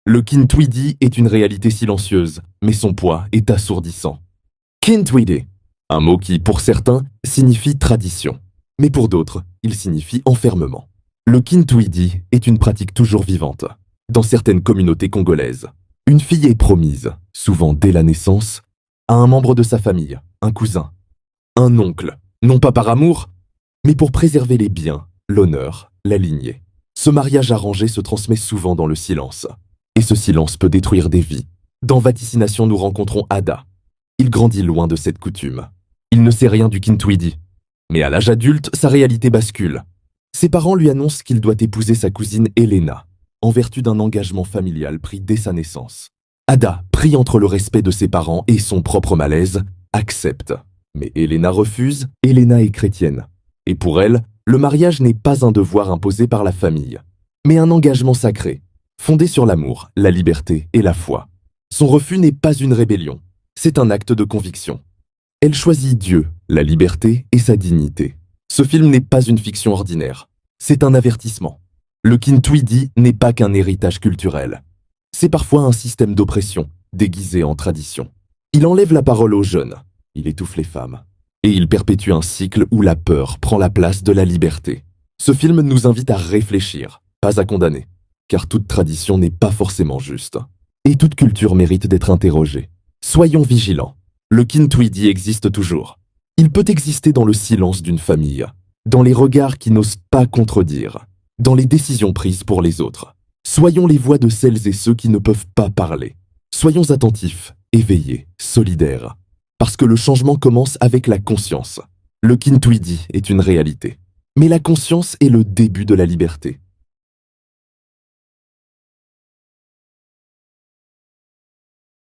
Le Kintwidi est une réalité silencieuse, mais son poids est assourdissant. Kintwidi, un mot qui, pour certains, signifie tradition, mais pour d'autres, il signifie enfermement. Le Kintwidi est une pratique toujours vivante. Dans certaines communautés congolaises, une fille est promise, souvent dès la naissance, à un membre de sa famille, un cousin, un oncle, non pas par amour, mais pour préserver les biens, l'honneur, la lignée. Ce mariage arrangé se transmet souvent dans le silence. Et ce silence peut détruire des vies. Dans Vaticination, nous rencontrons Ada. Il grandit loin de cette coutume. Il ne sait rien du Kintwidi. Mais à l'âge adulte, sa réalité bascule. Ses parents lui annoncent qu'il doit épouser sa cousine Elena, en vertu d'un engagement familial pris dès sa naissance. Ada, pris entre le respect de ses parents et son propre malaise, accepte. Mais Elena refuse. Elena est chrétienne. Et pour elle, le mariage n'est pas un devoir imposé par la famille, mais un engagement sacré, fondé sur l'amour, la liberté et la foi. Son refus n'est pas une rébellion, c'est un acte de conviction. Elle choisit Dieu, la liberté et sa dignité. Ce film n'est pas une fiction ordinaire, c'est un avertissement. Le Kintwidi n'est pas qu'un héritage culturel. C'est parfois un système d'oppression, déguisé en tradition. Il enlève la parole aux jeunes, il étouffe les femmes. Et il perpétue un cycle où la peur prend la place de la liberté. Ce film nous invite à réfléchir, pas à condamner, car toute tradition n'est pas forcément juste. Et toute culture mérite d'être interrogée. Soyons vigilants. Le Kintwidi existe toujours. Il peut exister dans le silence d'une famille, dans les regards qui n'osent pas contredire, dans les décisions prises pour les autres. Soyons les voix de celles et ceux qui ne peuvent pas parler. Soyons attentifs, éveillés, solidaires. Parce que le changement commence avec la conscience. Le Kintwidi est une réalité. Mais la conscience est le début de la liberté.